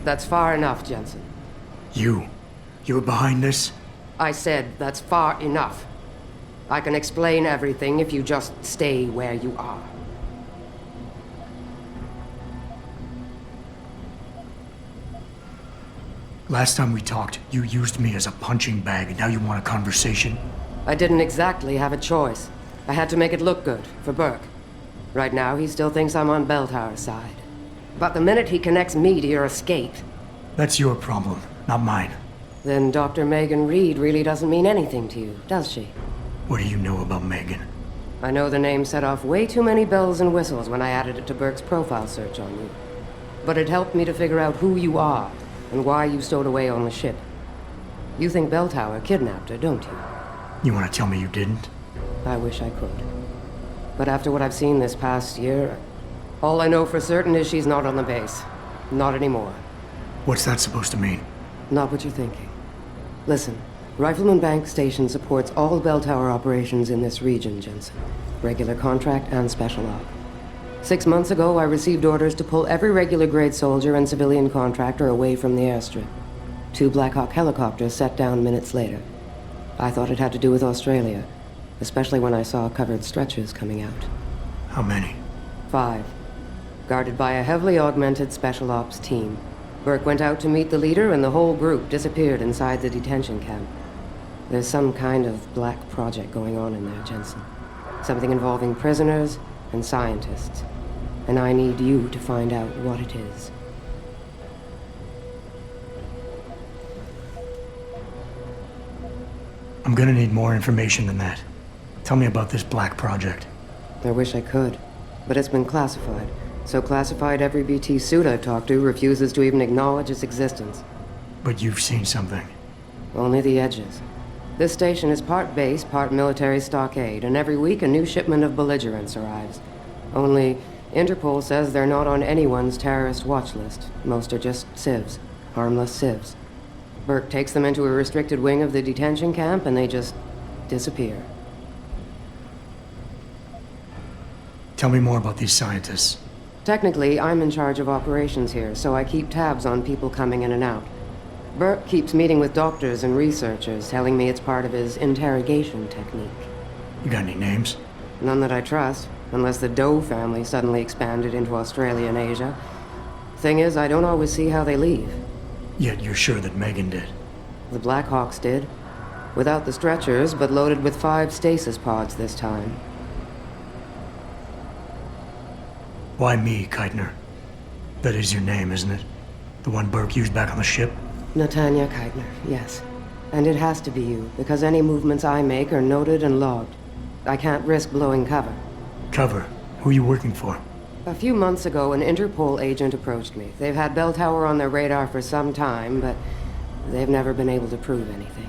That's far enough, Jensen. You're behind this? I said that's far enough. I can explain everything if you just stay where you are. Last time we talked, you used me as a punching bag, and now you want a conversation? I didn't exactly have a choice. I had to make it look good, for Burke. Right now, he still thinks I'm on Bell Tower's side. But the minute he connects me to your escape... That's your problem, not mine. Then Dr. Megan Reed really doesn't mean anything to you, does she? What do you know about Megan? I know the name set off way too many bells and whistles when I added it to Burke's profile search on you. But it helped me to figure out who you are, and why you stowed away on the ship. You think Bell Tower kidnapped her, don't you? You want to tell me you didn't? I wish I could. But after what I've seen this past year, all I know for certain is she's not on the base. Not anymore. What's that supposed to mean? Not what you're thinking. Listen, Rifleman Bank Station supports all Bell Tower operations in this region, Jensen. Regular contract and special op. 6 months ago, I received orders to pull every regular grade soldier and civilian contractor away from the airstrip. 2 Black Hawk helicopters set down minutes later. I thought it had to do with Australia, especially when I saw covered stretchers coming out. How many? 5. Guarded by a heavily augmented special ops team. Burke went out to meet the leader and the whole group disappeared inside the detention camp. There's some kind of black project going on in there, Jensen. Something involving prisoners and scientists. And I need you to find out what it is. I'm gonna need more information than that. Tell me about this black project. I wish I could, but it's been classified. So classified every BT suit I've talked to refuses to even acknowledge its existence. But you've seen something. Only the edges. This station is part base, part military stockade, and every week a new shipment of belligerents arrives. Only, Interpol says they're not on anyone's terrorist watch list. Most are just civs. Harmless civs. Burke takes them into a restricted wing of the detention camp, and they just disappear. Tell me more about these scientists. Technically, I'm in charge of operations here, so I keep tabs on people coming in and out. Burke keeps meeting with doctors and researchers, telling me it's part of his interrogation technique. You got any names? None that I trust, unless the Doe family suddenly expanded into Australia and Asia. Thing is, I don't always see how they leave. Yet you're sure that Megan did. The Blackhawks did. Without the stretchers, but loaded with 5 stasis pods this time. Why me, Keitner? That is your name, isn't it? The one Burke used back on the ship? Natanya Keitner, yes. And it has to be you, because any movements I make are noted and logged. I can't risk blowing cover. Cover? Who are you working for? A few months ago, an Interpol agent approached me. They've had Bell Tower on their radar for some time, but they've never been able to prove anything.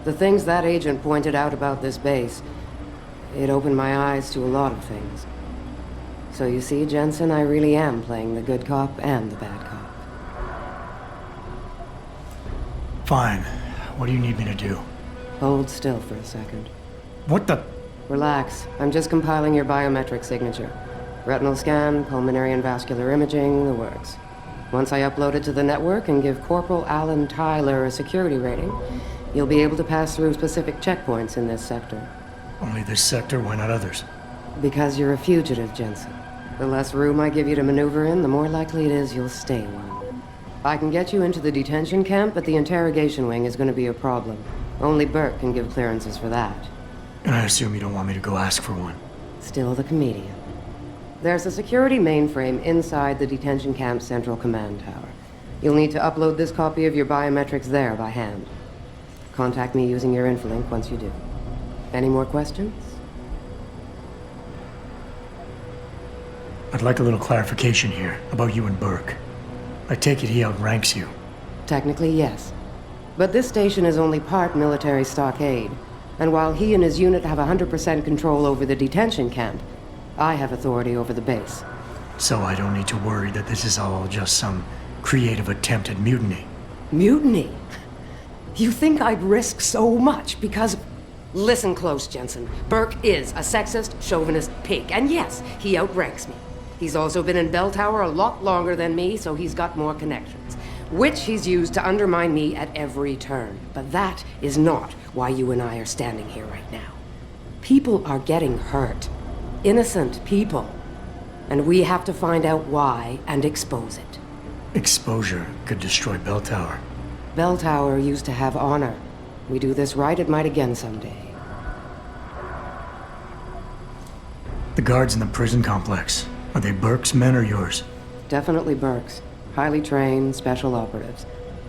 The things that agent pointed out about this base, it opened my eyes to a lot of things. So you see, Jensen, I really am playing the good cop and the bad cop. Fine. What do you need me to do? Hold still for a second. What the? Relax. I'm just compiling your biometric signature. Retinal scan, pulmonary and vascular imaging, the works. Once I upload it to the network and give Corporal Alan Tyler a security rating, you'll be able to pass through specific checkpoints in this sector. Only this sector? Why not others? Because you're a fugitive, Jensen. The less room I give you to maneuver in, the more likely it is you'll stay one. I can get you into the detention camp, but the interrogation wing is going to be a problem. Only Burke can give clearances for that. And I assume you don't want me to go ask for one. Still the comedian. There's a security mainframe inside the detention camp's central command tower. You'll need to upload this copy of your biometrics there by hand. Contact me using your infolink once you do. Any more questions? I'd like a little clarification here about you and Burke. I take it he outranks you. Technically, yes. But this station is only part military stockade. And while he and his unit have 100% control over the detention camp, I have authority over the base. So I don't need to worry that this is all just some creative attempt at mutiny. Mutiny? You think I'd risk so much because... Listen close, Jensen. Burke is a sexist, chauvinist pig. And yes, he outranks me. He's also been in Bell Tower a lot longer than me, so he's got more connections, which he's used to undermine me at every turn. But that is not why you and I are standing here right now. People are getting hurt. Innocent people. And we have to find out why and expose it. Exposure could destroy Bell Tower. Bell Tower used to have honor. We do this right, it might again someday. The guards in the prison complex, are they Burke's men or yours? Definitely Burke's. Highly trained, special operatives.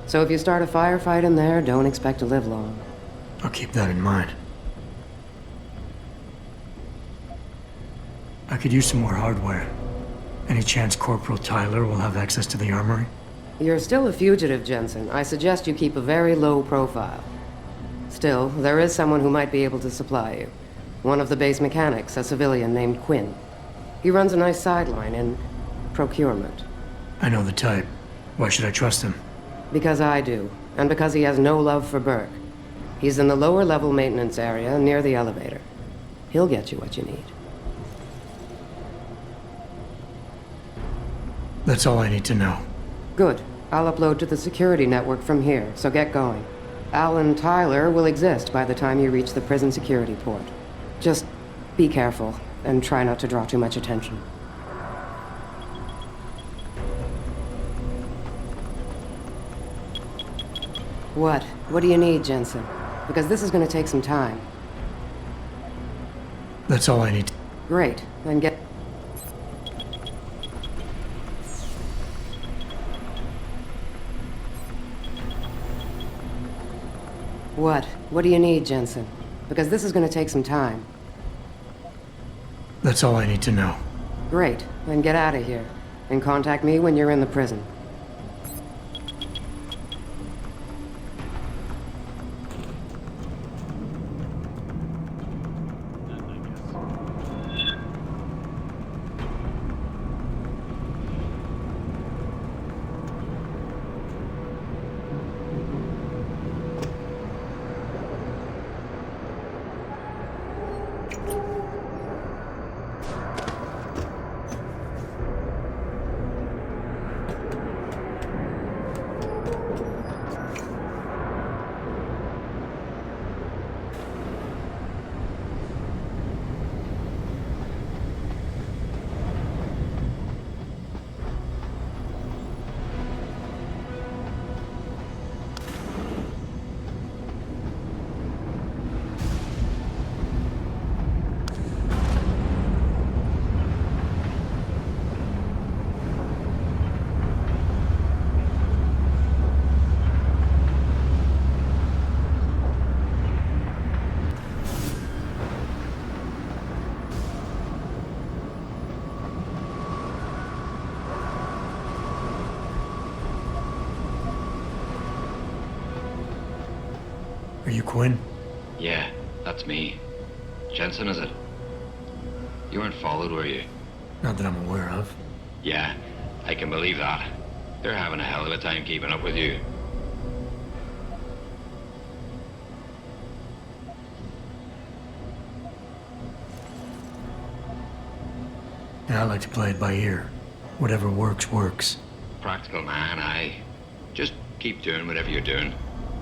So if you start a firefight in there, don't expect to live long. I'll keep that in mind. I could use some more hardware. Any chance Corporal Tyler will have access to the armory? You're still a fugitive, Jensen. I suggest you keep a very low profile. Still, there is someone who might be able to supply you. One of the base mechanics, a civilian named Quinn. He runs a nice sideline in procurement. I know the type. Why should I trust him? Because I do, and because he has no love for Burke. He's in the lower level maintenance area, near the elevator. He'll get you what you need. That's all I need to know. Good. I'll upload to the security network from here, so get going. Alan Tyler will exist by the time you reach the prison security port. Just be careful, and try not to draw too much attention. What? What do you need, Jensen? Because this is gonna take some time. That's all I need. Great. Then get... What? What do you need, Jensen? Because this is gonna take some time. That's all I need to know. Great. Then get out of here. And contact me when you're in the prison. Are you Quinn? Yeah, that's me. Jensen, is it? You weren't followed, were you? Not that I'm aware of. Yeah, I can believe that. They're having a hell of a time keeping up with you. Yeah, I like to play it by ear. Whatever works, works. Practical man, aye. Just keep doing whatever you're doing.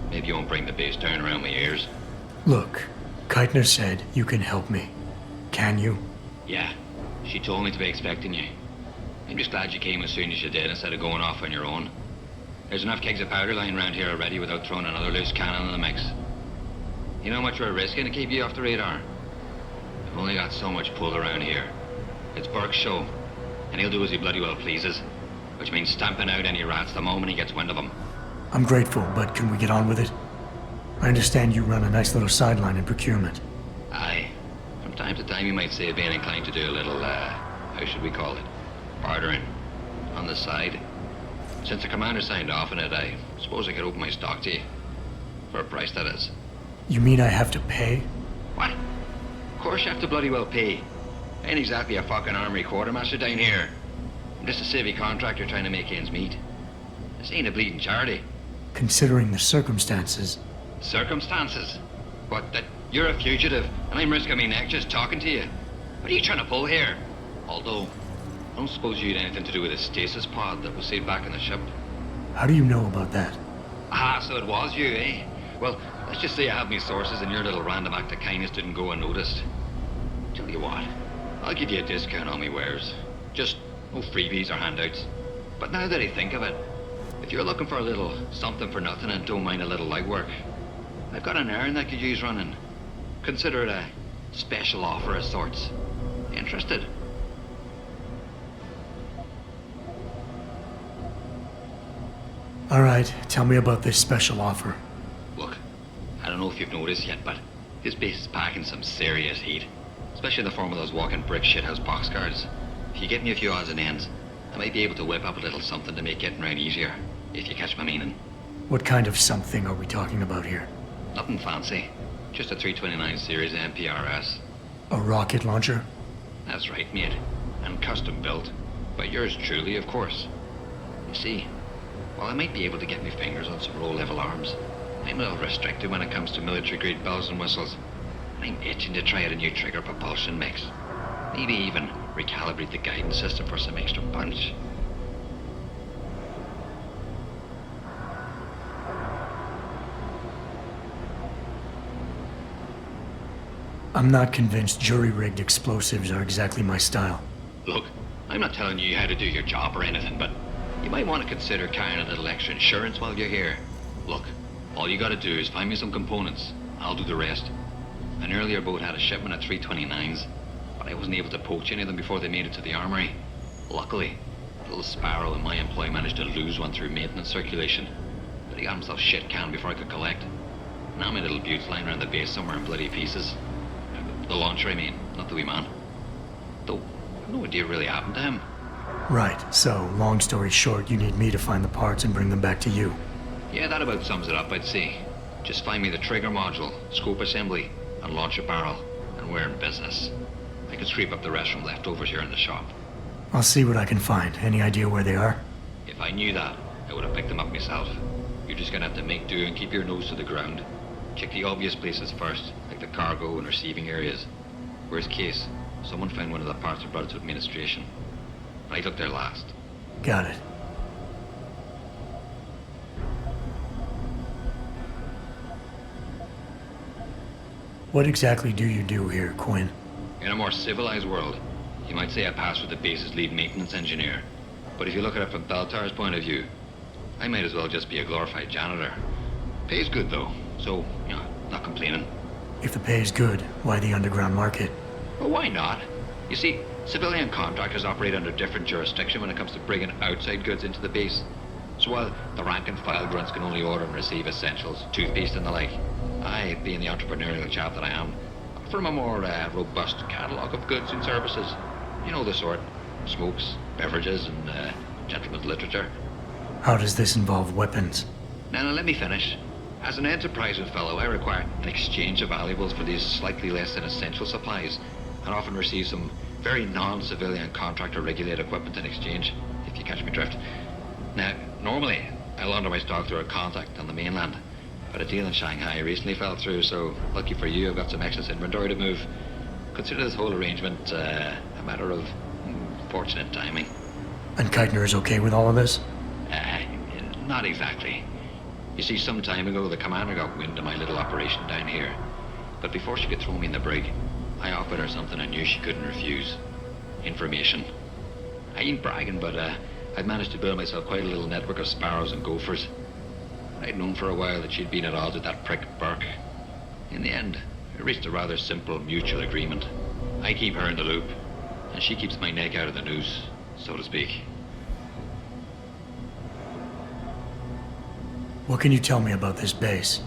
Maybe you won't bring the base down around my ears. Look, Keitner said you can help me. Can you? Yeah, she told me to be expecting you. I'm just glad you came as soon as you did instead of going off on your own. There's enough kegs of powder lying around here already without throwing another loose cannon in the mix. You know how much we're risking to keep you off the radar? We've only got so much pull around here. It's Burke's show, and he'll do as he bloody well pleases, which means stamping out any rats the moment he gets wind of them. I'm grateful, but can we get on with it? I understand you run a nice little sideline in procurement. Aye. From time to time you might say being inclined to do a little, how should we call it? Bartering. On the side. Since the commander signed off on it, I suppose I could open my stock to you. For a price, that is. You mean I have to pay? What? Of course you have to bloody well pay. I ain't exactly a fucking armory quartermaster down here. I'm just a civvy contractor trying to make ends meet. This ain't a bleeding charity. Considering the circumstances. Circumstances? What, that you're a fugitive and I'm risking my neck just talking to you? What are you trying to pull here? Although, don't suppose you had anything to do with the stasis pod that was saved back in the ship? How do you know about that? Ah, so it was you, eh? Well, let's just say I have my sources and your little random act of kindness didn't go unnoticed. Tell you what, I'll give you a discount on me wares. Just no freebies or handouts. But now that I think of it, if you're looking for a little something for nothing and don't mind a little light work, I've got an errand that could use running. Consider it a special offer of sorts. Interested? All right, tell me about this special offer. Look, I don't know if you've noticed yet, but this base is packing some serious heat. Especially in the form of those walking brick shithouse boxcars. If you get me a few odds and ends, I might be able to whip up a little something to make getting around easier, if you catch my meaning. What kind of something are we talking about here? Nothing fancy. Just a 329 series MPRS. A rocket launcher? That's right, mate. And custom built. By yours truly, of course. You see, while I might be able to get my fingers on some low-level arms, I'm a little restricted when it comes to military-grade bells and whistles. I'm itching to try out a new trigger propulsion mix. Maybe even recalibrate the guidance system for some extra punch. I'm not convinced jury-rigged explosives are exactly my style. Look, I'm not telling you how to do your job or anything, but you might want to consider carrying a little extra insurance while you're here. Look, all you gotta do is find me some components. I'll do the rest. An earlier boat had a shipment of 329s, but I wasn't able to poach any of them before they made it to the armory. Luckily, little Sparrow in my employ managed to lose one through maintenance circulation, but he got himself shit canned before I could collect. Now my little bute's lying around the base somewhere in bloody pieces. The launcher, I mean, not the wee man. Though, I've no idea what really happened to him. Right, so, long story short, you need me to find the parts and bring them back to you. Yeah, that about sums it up, I'd say. Just find me the trigger module, scope assembly, and launch a barrel, and we're in business. I can scrape up the rest from leftovers here in the shop. I'll see what I can find. Any idea where they are? If I knew that, I would have picked them up myself. You're just gonna have to make do and keep your nose to the ground. Check the obvious places first, like the cargo and receiving areas. Worst case, someone found one of the parts and brought it to administration. I looked there last. Got it. What exactly do you do here, Quinn? In a more civilized world, you might say I pass for the base's lead maintenance engineer. But if you look at it from Beltar's point of view, I might as well just be a glorified janitor. Pays good though, so, not complaining. If the pay is good, why the underground market? Well, why not? You see, civilian contractors operate under different jurisdiction when it comes to bringing outside goods into the base. So while the rank and file grunts can only order and receive essentials, toothpaste and the like, I, being the entrepreneurial chap that I am, offer them a more robust catalogue of goods and services. You know the sort. Smokes, beverages, and gentleman's literature. How does this involve weapons? Now, let me finish. As an enterprising fellow, I require an exchange of valuables for these slightly less than essential supplies, and often receive some very non-civilian contractor-regulated equipment in exchange, if you catch my drift. Now, normally, I launder my stock through a contact on the mainland, but a deal in Shanghai recently fell through, so lucky for you, I've got some excess inventory to move. Consider this whole arrangement a matter of fortunate timing. And Keitner is okay with all of this? Not exactly. You see, some time ago, the commander got wind of my little operation down here. But before she could throw me in the brig, I offered her something I knew she couldn't refuse. Information. I ain't bragging, but I'd managed to build myself quite a little network of sparrows and gophers. I'd known for a while that she'd been at odds with that prick Burke. In the end, we reached a rather simple mutual agreement. I keep her in the loop, and she keeps my neck out of the noose, so to speak. What can you tell me about this base?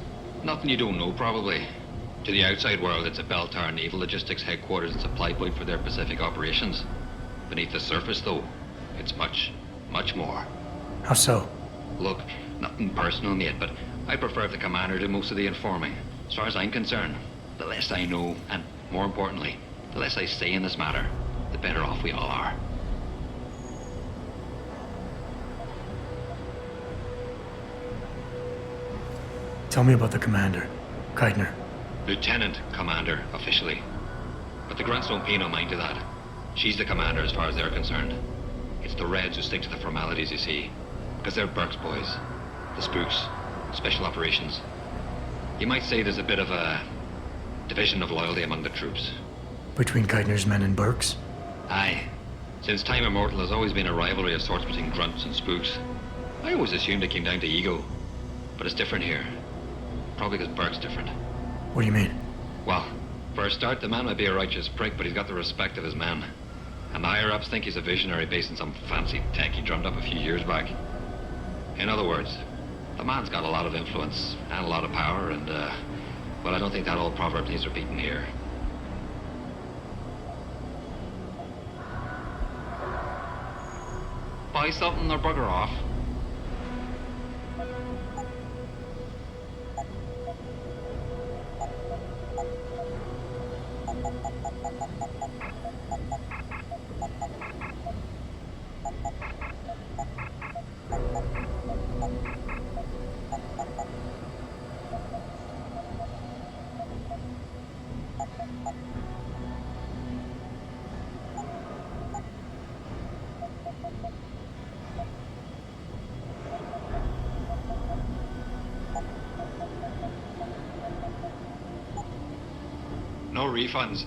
Nothing you don't know, probably. To the outside world, it's a Beltar Naval Logistics headquarters and supply point for their Pacific operations. Beneath the surface, though, it's much, much more. How so? Look, nothing personal, mate, but I prefer if the commander did most of the informing. As far as I'm concerned, the less I know, and more importantly, the less I say in this matter, the better off we all are. Tell me about the commander, Keitner. Lieutenant Commander, officially. But the grunts don't pay no mind to that. She's the commander as far as they're concerned. It's the Reds who stick to the formalities, you see. Because they're Burke's boys. The spooks. Special operations. You might say there's a bit of a division of loyalty among the troops. Between Keitner's men and Burke's? Aye. Since time immortal, there's always been a rivalry of sorts between grunts and spooks. I always assumed it came down to ego. But it's different here. Probably because Burke's different. What do you mean? Well, for a start, the man might be a righteous prick, but he's got the respect of his men. And the higher-ups think he's a visionary based on some fancy tech he drummed up a few years back. In other words, the man's got a lot of influence and a lot of power, and, well, I don't think that old proverb needs repeating here. Buy something or bugger off. No refunds.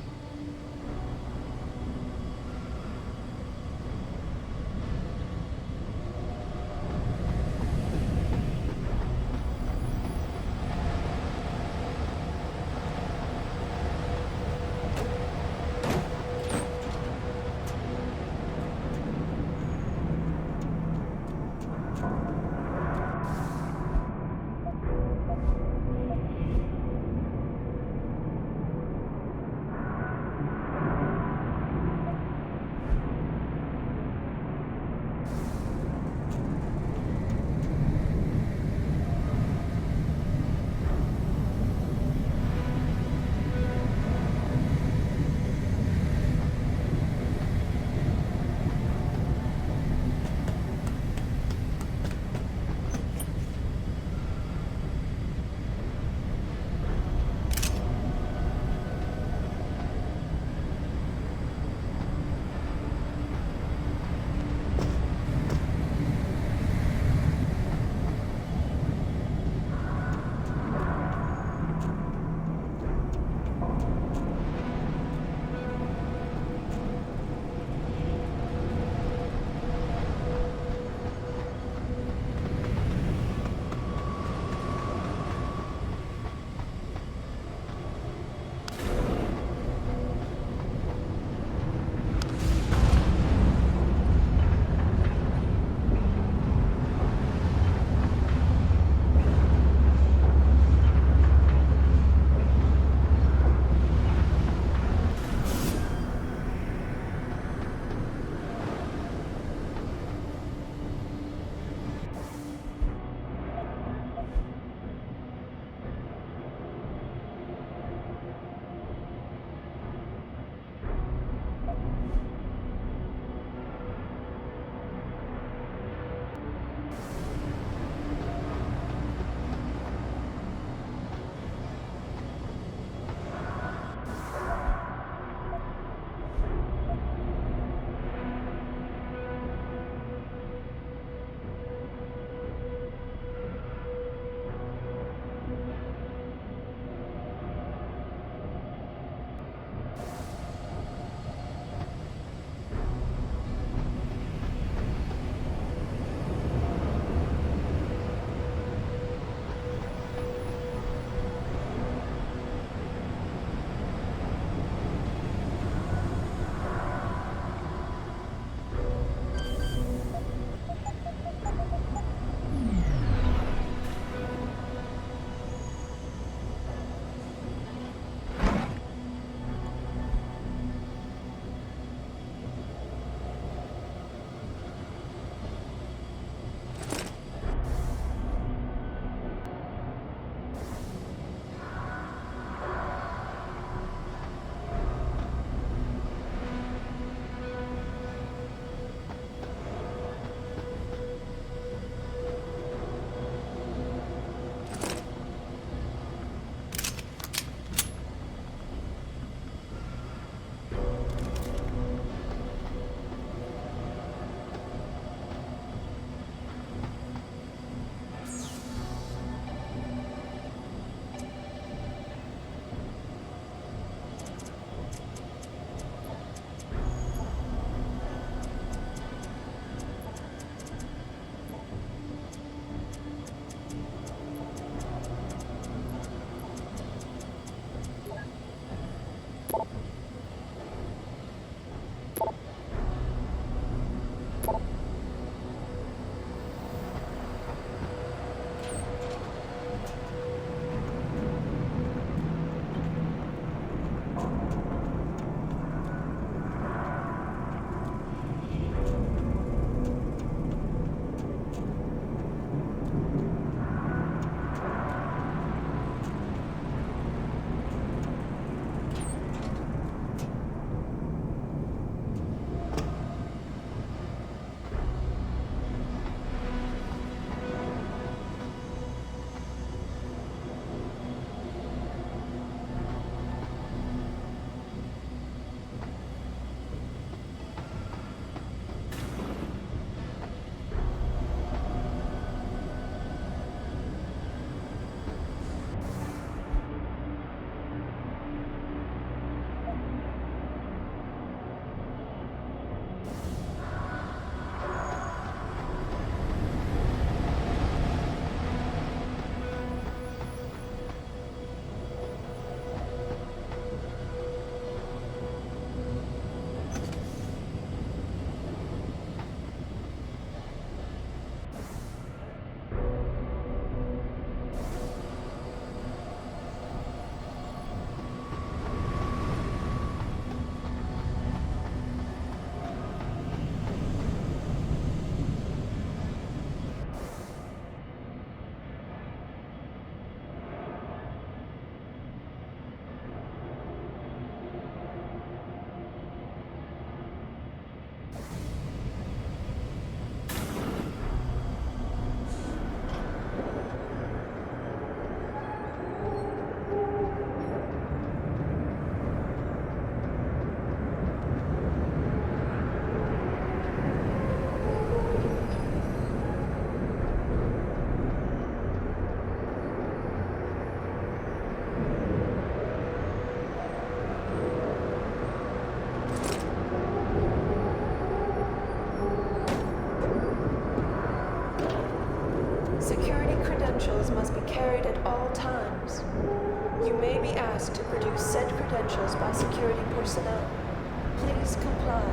asked to produce said credentials by security personnel. Please comply.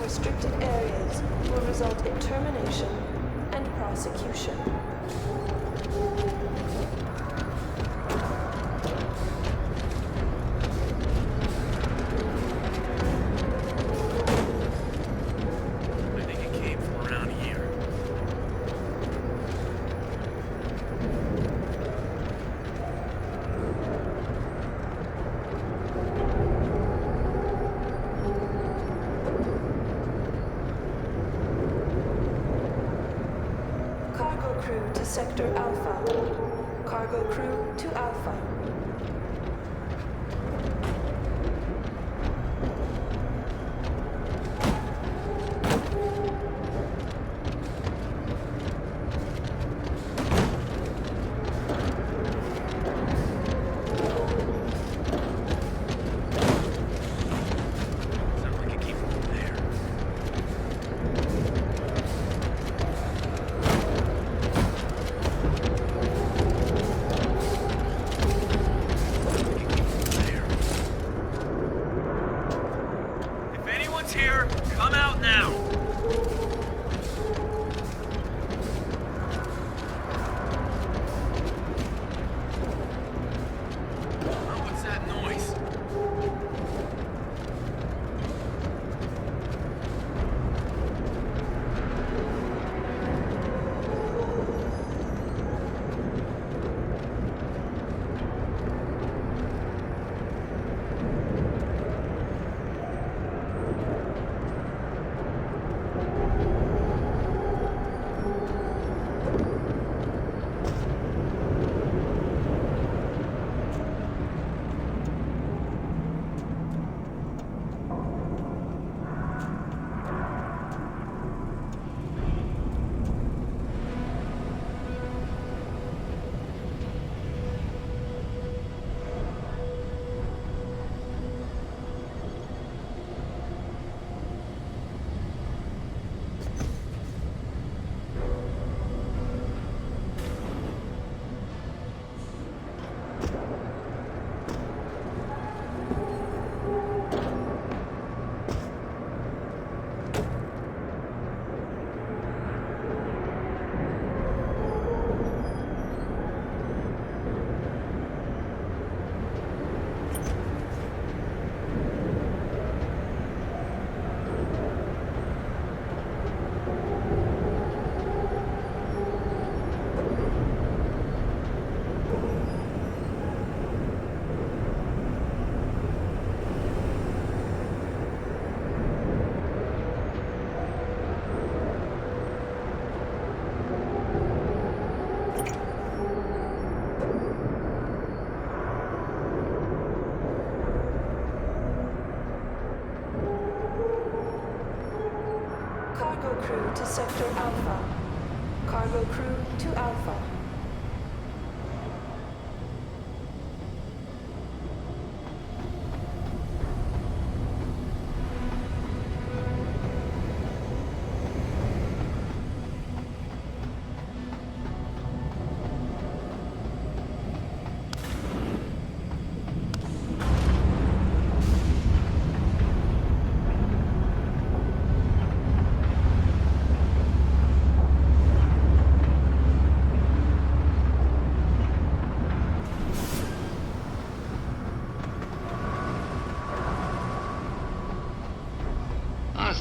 Restricted areas will result in termination and prosecution. I think it came from around here. Cargo crew to Sector Alpha. Cargo crew to Alpha. Sounds like it came from there. If anyone's here, come out now. Oh, what's that noise? Cargo crew to Sector Alpha. Cargo crew to Alpha.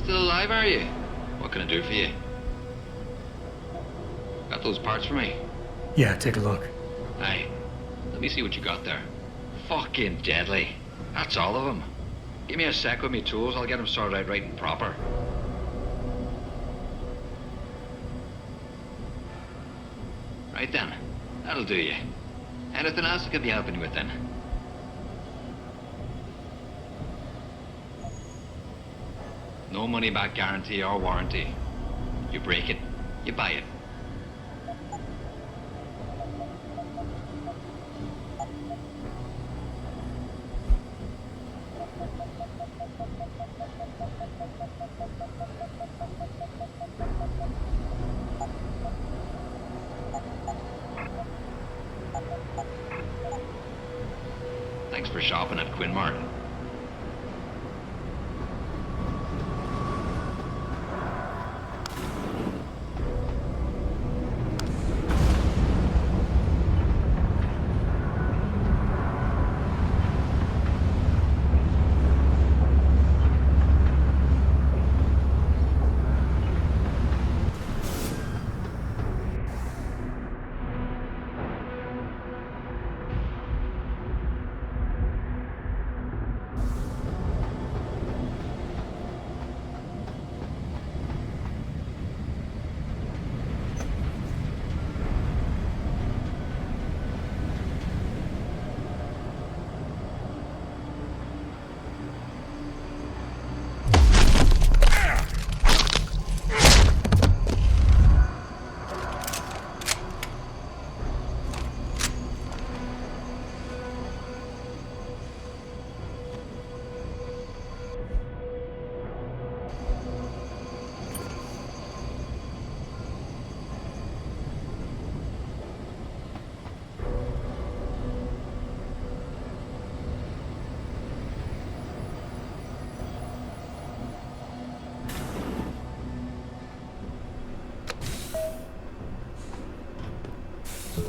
Still alive, are you? What can I do for you? Got those parts for me? Yeah, take a look. Aye. Let me see what you got there. Fucking deadly. That's all of them. Give me a sec with me tools, I'll get them sorted out right and proper. Right then. That'll do you. Anything else I could be helping you with then? No money back guarantee or warranty. You break it, you buy it. Thanks for shopping at Quinmart.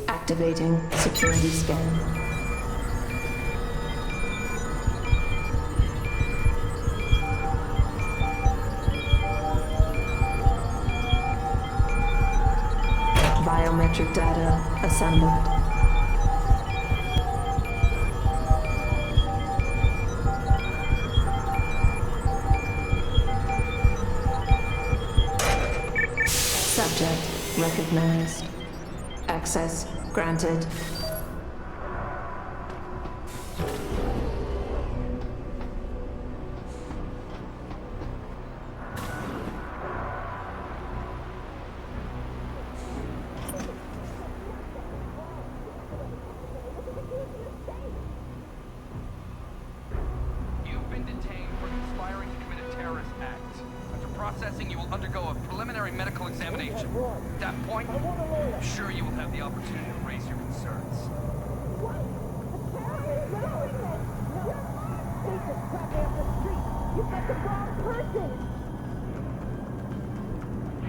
Activating security scan. Biometric data assembled. Subject recognized. Access granted. You've been detained for conspiring to commit a terrorist act. After processing, you will undergo a preliminary medical examination. At that point, I'm sure you will have the opportunity to raise your concerns.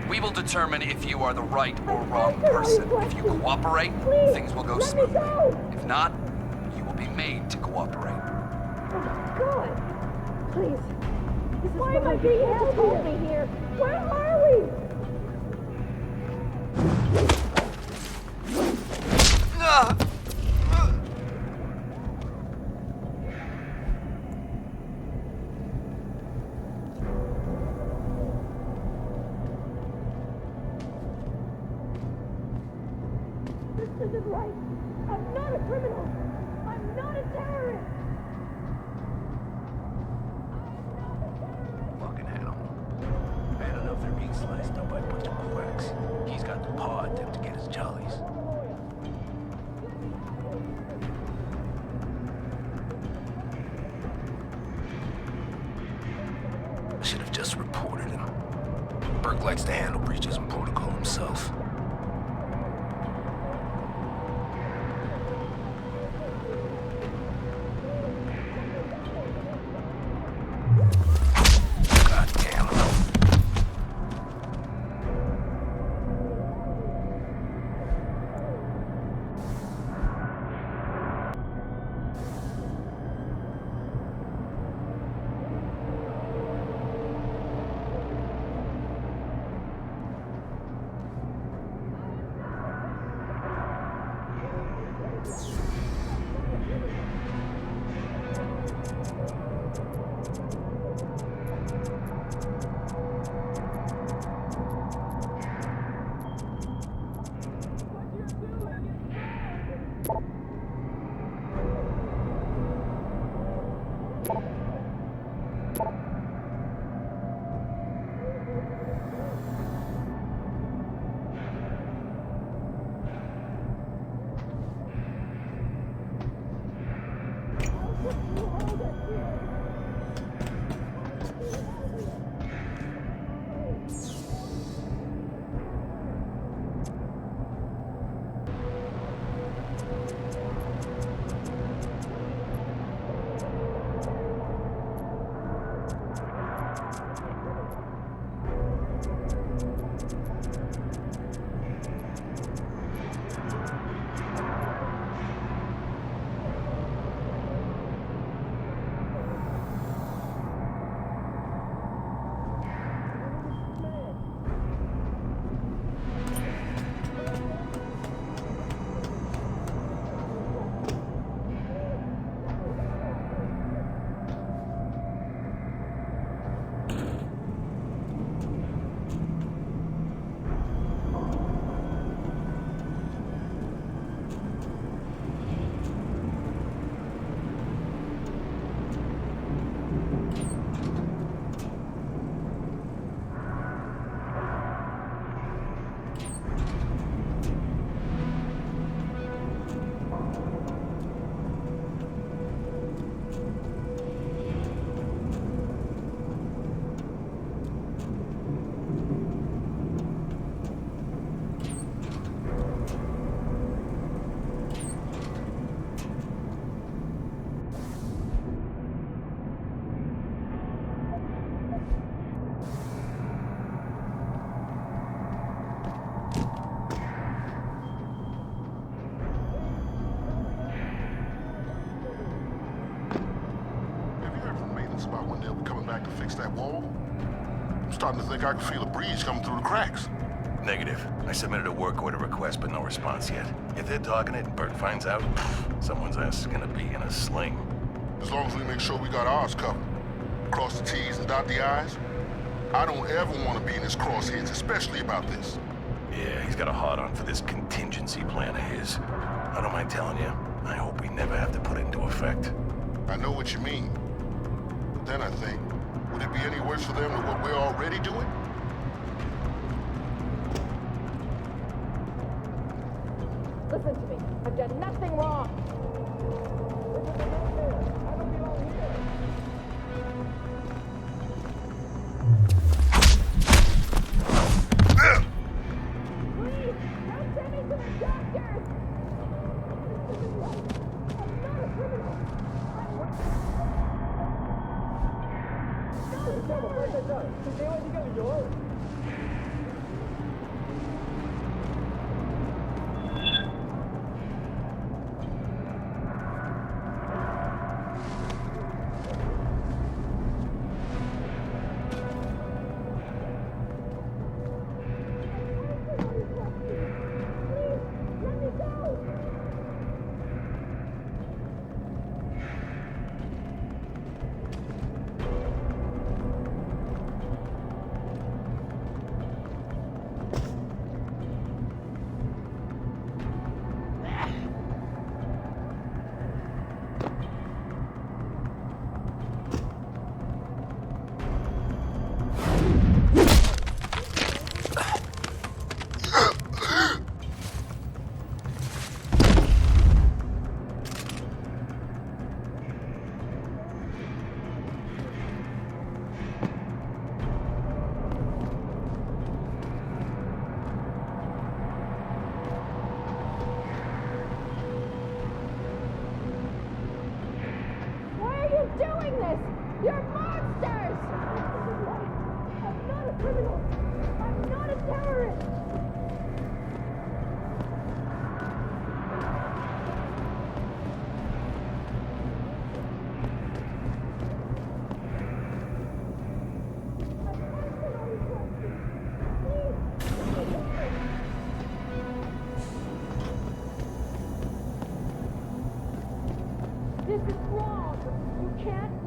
We will determine if you are the right or wrong person. If you cooperate, things will go smoothly. If not, you will be made to cooperate. God! Please. Why am I being held here? Where are we? This isn't right. I'm not a criminal. I'm not a terrorist. Fucking animal. Bad enough they're being sliced up by a bunch of quacks. He's got the paw at them to get his jollies. I should have just reported him. Burke likes to handle breaches and protocol himself. God damn. back to fix that wall? I'm starting to think I can feel a breeze coming through the cracks. Negative. I submitted a work order request, but no response yet. If they're dogging it and Bert finds out, someone's ass is gonna be in a sling. As long as we make sure we got ours covered. Cross the T's and dot the I's. I don't ever want to be in his crosshairs, especially about this. Yeah, he's got a hard-on for this contingency plan of his. I don't mind telling you, I hope we never have to put it into effect. I know what you mean. But then I think, would it be any worse for them than what we're already doing? Listen to me. I've done nothing wrong. Please, don't send me to the doctor. This isn't right. I'm not a criminal.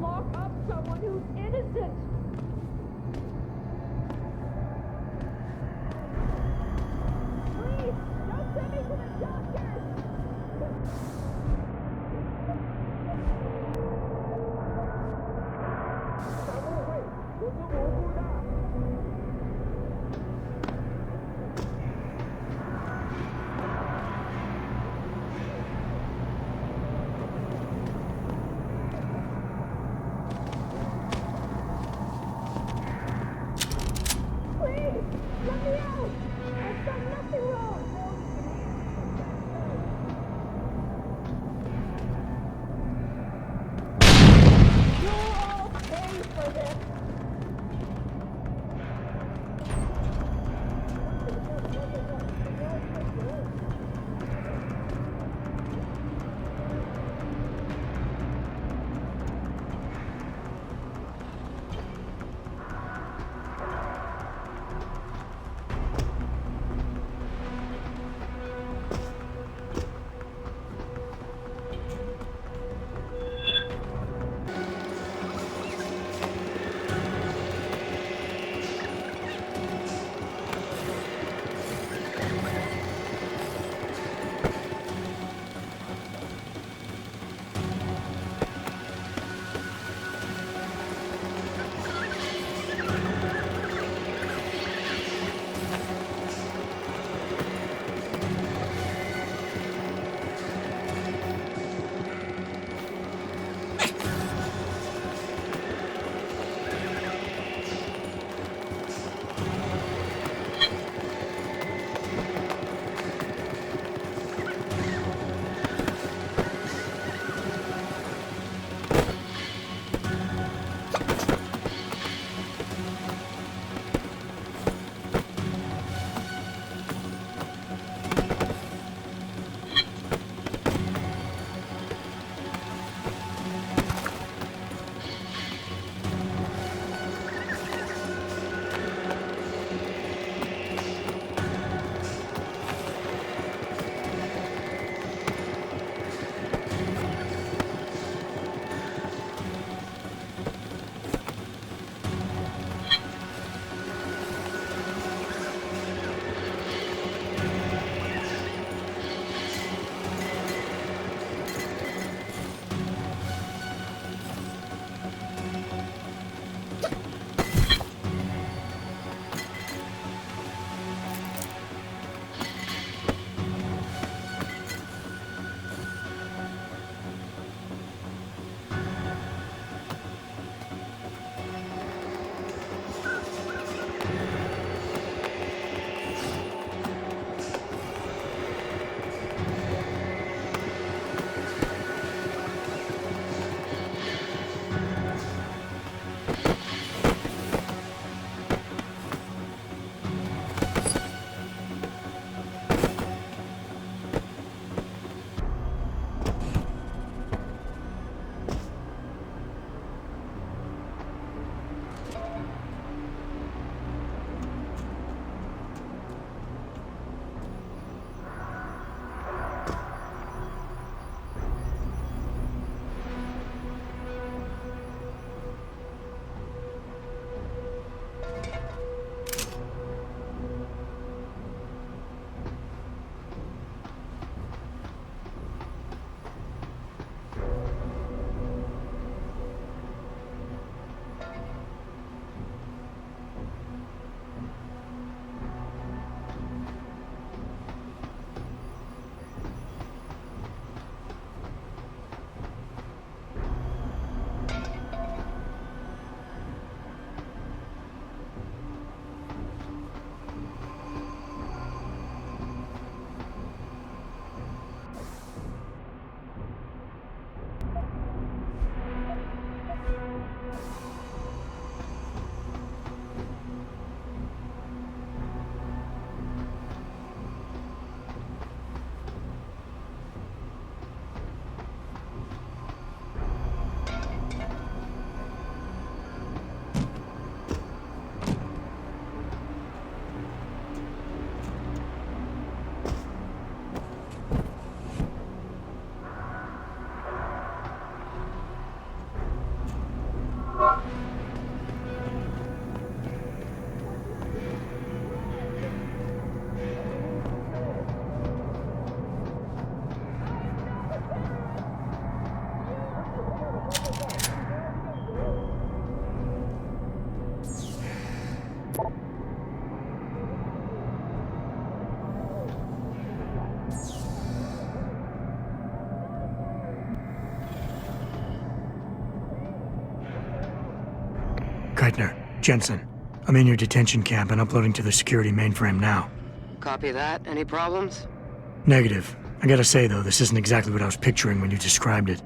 lock up someone who's innocent. Please, don't send me to the doctor. Please, let me out. I've done nothing wrong. You'll all pay for this. Jensen, I'm in your detention camp and uploading to the security mainframe now. Copy that. Any problems? Negative. I gotta say, though, this isn't exactly what I was picturing when you described it.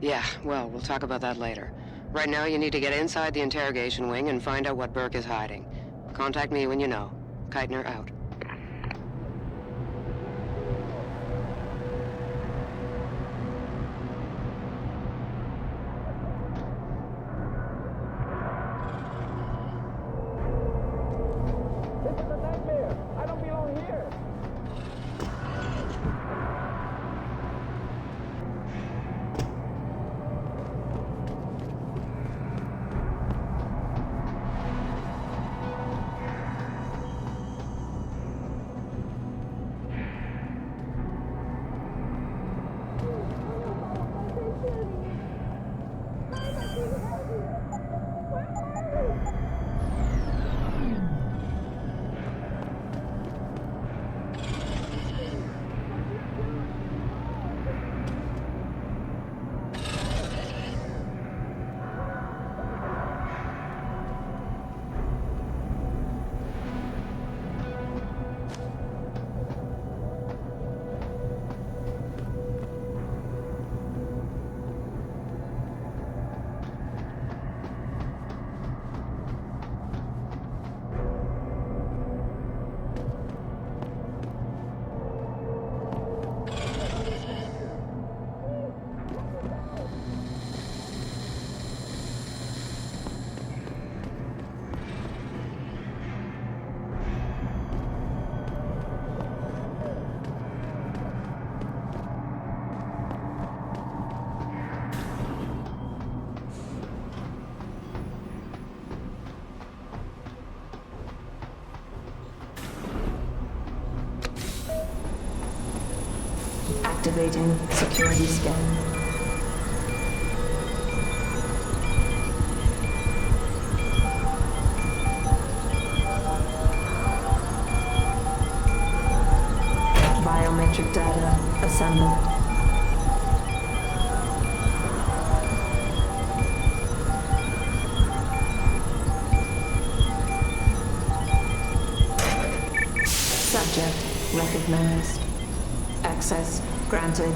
Yeah, well, we'll talk about that later. Right now, you need to get inside the interrogation wing and find out what Burke is hiding. Contact me when you know. Keitner out. Activating security scan. Biometric data assembled. Subject recognized. Access granted.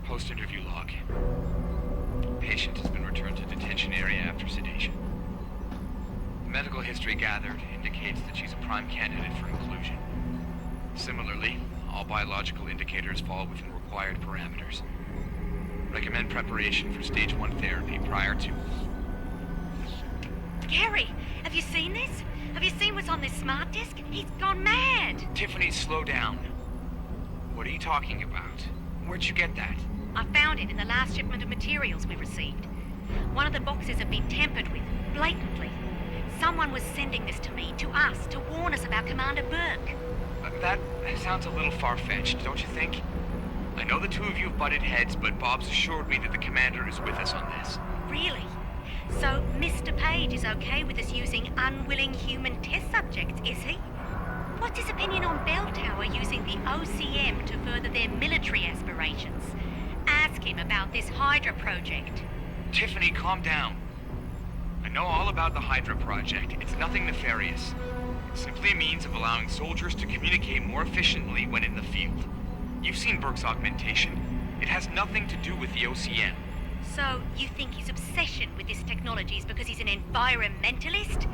Post-interview log. Patient has been returned to detention area after sedation. The medical history gathered indicates that she's a prime candidate for inclusion. Similarly, all biological indicators fall within required parameters. Recommend preparation for stage 1 therapy prior to... Gary, have you seen this? Have you seen what's on this smart disk? He's gone mad! Tiffany, slow down. What are you talking about? Where'd you get that? I found it in the last shipment of materials we received. One of the boxes had been tampered with, blatantly. Someone was sending this to me, to us, to warn us about Commander Burke. That sounds a little far-fetched, don't you think? I know the two of you have butted heads, but Bob's assured me that the commander is with us on this. Really? So Mr. Page is okay with us using unwilling human test subjects, is he? What's his opinion on Bell Tower using the OCM to further their military aspirations? Ask him about this Hydra project. Tiffany, calm down. I know all about the Hydra project. It's nothing nefarious. It's simply a means of allowing soldiers to communicate more efficiently when in the field. You've seen Burke's augmentation. It has nothing to do with the OCM. So, you think his obsession with this technology is because he's an environmentalist?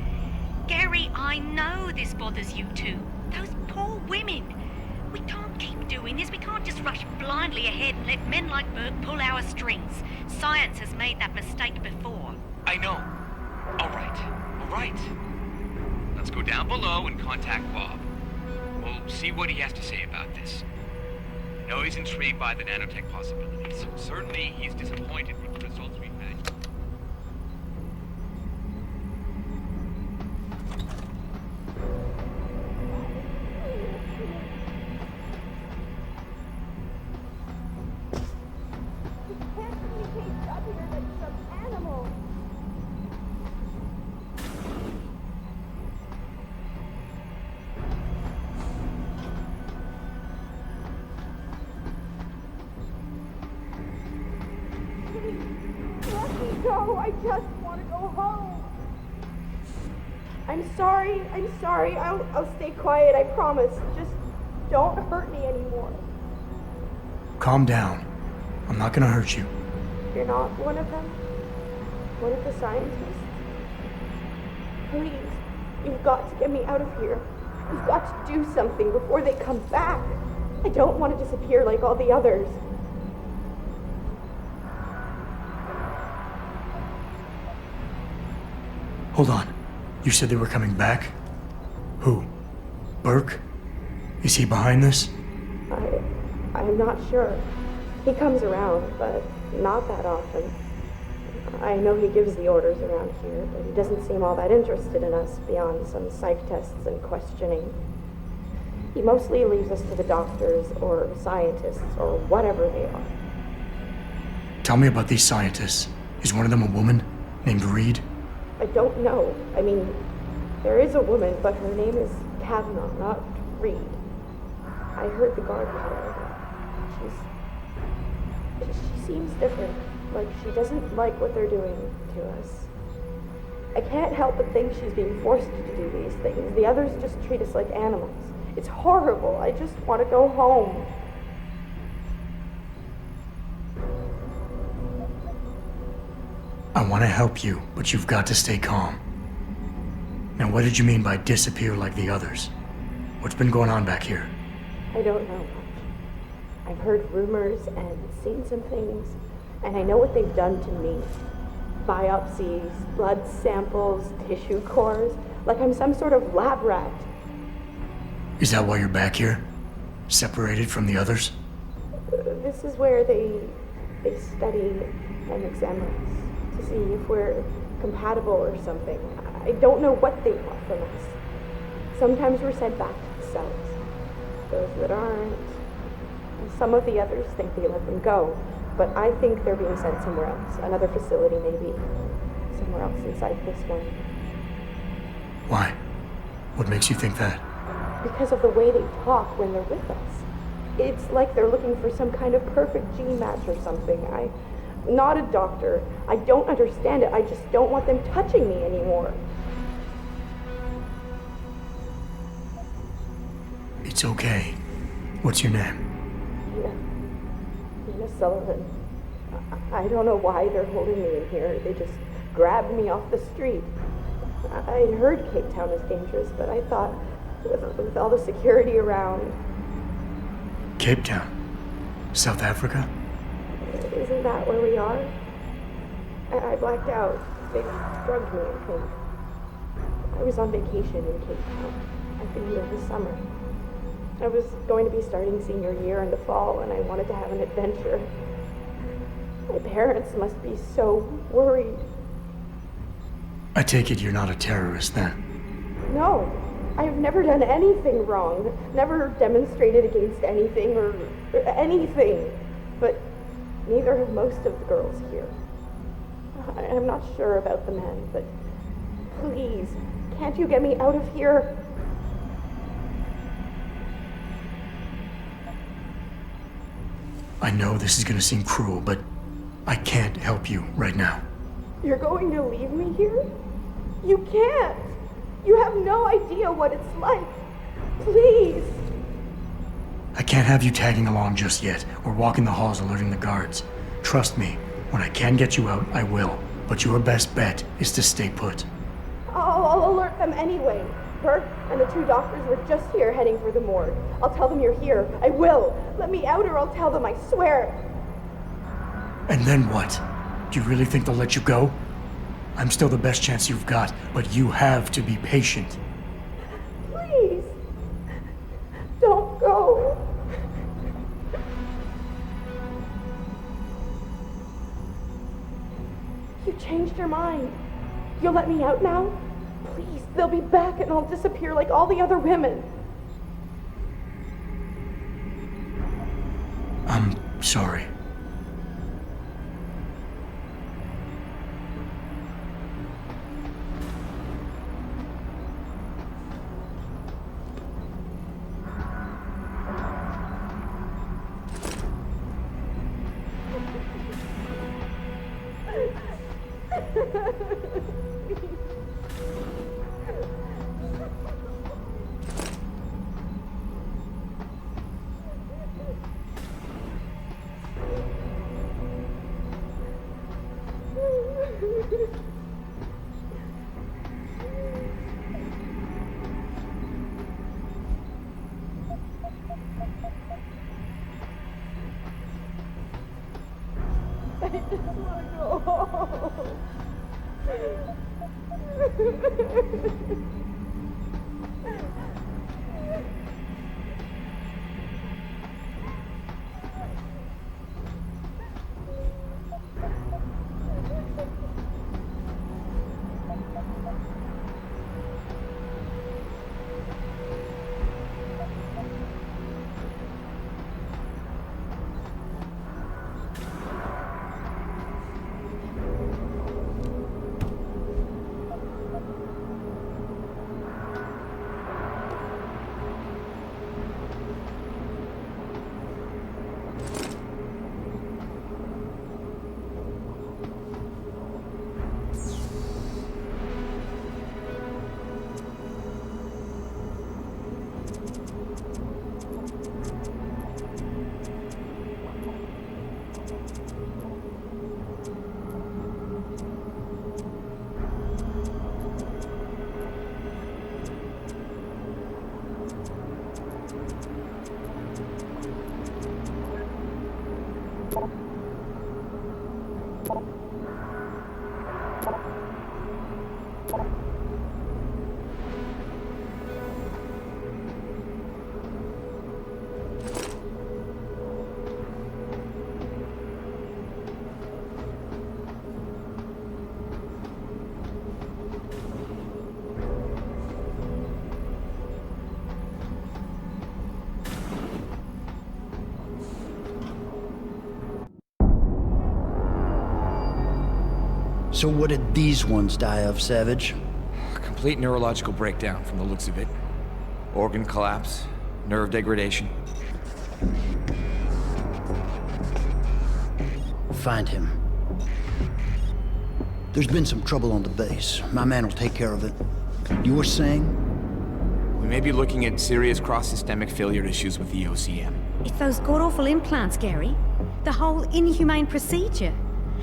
Gary, I know this bothers you too. Those poor women. We can't keep doing this. We can't just rush blindly ahead and let men like Burke pull our strings. Science has made that mistake before. I know. All right. Let's go down below and contact Bob. We'll see what he has to say about this. I know he's intrigued by the nanotech possibilities. Certainly, he's disappointed with the results we've had. I just want to go home. I'm sorry. I'll stay quiet, I promise. Just don't hurt me anymore. Calm down. I'm not gonna hurt you. You're not one of them? One of the scientists? Please, you've got to get me out of here. You've got to do something before they come back. I don't want to disappear like all the others. Hold on. You said they were coming back? Who? Burke? Is he behind this? I'm not sure. He comes around, but not that often. I know he gives the orders around here, but he doesn't seem all that interested in us beyond some psych tests and questioning. He mostly leaves us to the doctors or scientists or whatever they are. Tell me about these scientists. Is one of them a woman named Reed? I don't know. I mean, there is a woman, but her name is Kavanaugh, not Reed. I heard the guard call her. She seems different. Like she doesn't like what they're doing to us. I can't help but think she's being forced to do these things. The others just treat us like animals. It's horrible. I just want to go home. I want to help you, but you've got to stay calm. Now, what did you mean by disappear like the others? What's been going on back here? I don't know much. I've heard rumors and seen some things, and I know what they've done to me. Biopsies, blood samples, tissue cores, like I'm some sort of lab rat. Is that why you're back here? Separated from the others? This is where they study and examine us to see if we're compatible or something. I don't know what they want from us. Sometimes we're sent back to the cells. Those that aren't. Some of the others think they let them go, but I think they're being sent somewhere else. Another facility maybe. Somewhere else inside this one. Why? What makes you think that? Because of the way they talk when they're with us. It's like they're looking for some kind of perfect gene match or something. I'm not a doctor. I don't understand it. I just don't want them touching me anymore. It's okay. What's your name? Nina Sullivan. I don't know why they're holding me in here. They just grabbed me off the street. I heard Cape Town is dangerous, but I thought with all the security around... Cape Town? South Africa? Isn't that where we are? I blacked out. They drugged me, I think. I was on vacation in Cape Town. I've been here this summer. I was going to be starting senior year in the fall, and I wanted to have an adventure. My parents must be so worried. I take it you're not a terrorist, then? No. I've never done anything wrong. Never demonstrated against anything or anything. But neither have most of the girls here. I'm not sure about the men, but please, can't you get me out of here? I know this is gonna seem cruel, but I can't help you right now. You're going to leave me here? You can't! You have no idea what it's like. Please! I can't have you tagging along just yet, or walking the halls alerting the guards. Trust me, when I can get you out, I will. But your best bet is to stay put. I'll alert them anyway. Burke and the two doctors were just here heading for the morgue. I'll tell them you're here. I will. Let me out or I'll tell them, I swear. And then what? Do you really think they'll let you go? I'm still the best chance you've got, but you have to be patient. changed your mind. You'll let me out now? Please, they'll be back and I'll disappear like all the other women. I'm sorry. I just want to go home. So what did these ones die of, Savage? Complete neurological breakdown from the looks of it. Organ collapse, nerve degradation. Find him. There's been some trouble on the base. My man will take care of it. You were saying? We may be looking at serious cross-systemic failure issues with the OCM. It's those god-awful implants, Gary. The whole inhumane procedure.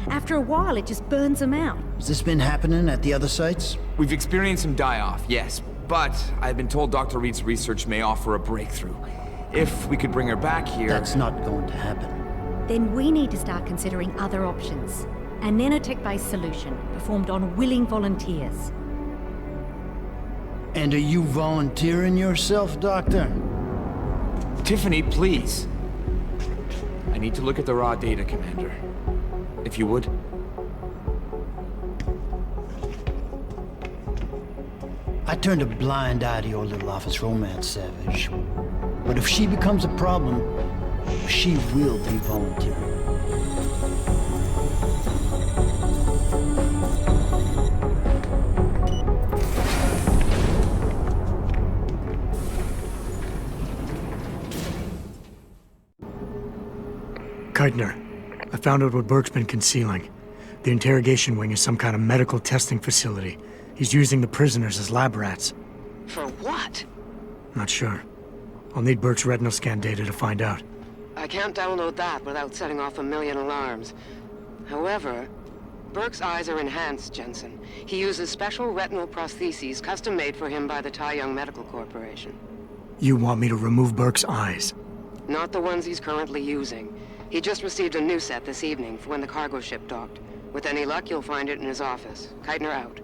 After a while, it just burns them out. Has this been happening at the other sites? We've experienced some die-off, yes. But I've been told Dr. Reed's research may offer a breakthrough. If we could bring her back here... That's not going to happen. Then we need to start considering other options. A nanotech-based solution performed on willing volunteers. And are you volunteering yourself, Doctor? Tiffany, please. I need to look at the raw data, Commander. If you would. I turned a blind eye to your little office romance, Savage. But if she becomes a problem, she will be volunteering. Keitner, I found out what Burke's been concealing. The interrogation wing is some kind of medical testing facility. He's using the prisoners as lab rats. For what? Not sure. I'll need Burke's retinal scan data to find out. I can't download that without setting off a million alarms. However, Burke's eyes are enhanced, Jensen. He uses special retinal prostheses custom-made for him by the Tai Young Medical Corporation. You want me to remove Burke's eyes? Not the ones he's currently using. He just received a new set this evening for when the cargo ship docked. With any luck, you'll find it in his office. Keitner out.